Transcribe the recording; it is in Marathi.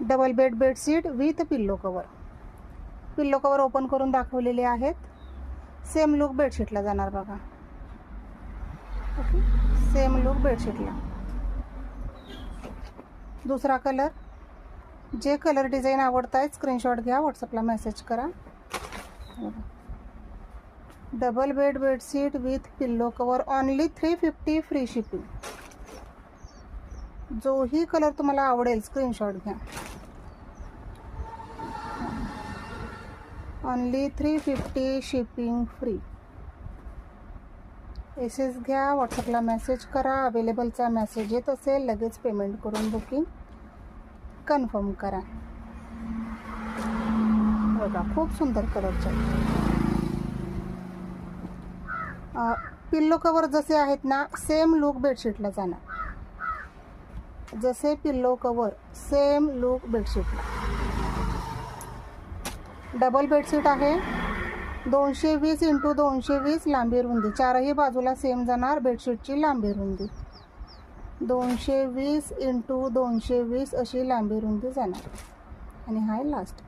Double bedsheet with pillow cover. Pillow cover open करून दाखवलेले आहेत. सेम लुक बेडशीटला जाणार बघा. ओके, सेम लुक बेडशीटला. दुसरा कलर. जे कलर डिझाईन आवडत आहे स्क्रीनशॉट घ्या, व्हॉट्सअपला मेसेज करा. Double bedsheet with pillow cover only 350 free shipping. जोही कलर तुम्हाला आवडेल स्क्रीनशॉट घ्या. Only 350 shipping free. एसेस घ्या, व्हॉट्सअपला मेसेज करा. अवेलेबलचा मेसेज येत असेल लगेच पेमेंट करून बुकिंग कन्फर्म करा. बघा खूप सुंदर कलरचे पिल्लो कवर जसे आहेत ना सेम लुक बेडशीटला जाणार. जसे पिल्लो कवर सेम लुक बेडशीटला. डबल बेडशीट आहे. 220 × 220 लांबी रुंदी. चारही बाजूला सेम जाणार बेडशीटची लांबी रुंदी. 220 × 220 अशी लांबी रुंदी जाणार. आणि हा लास्ट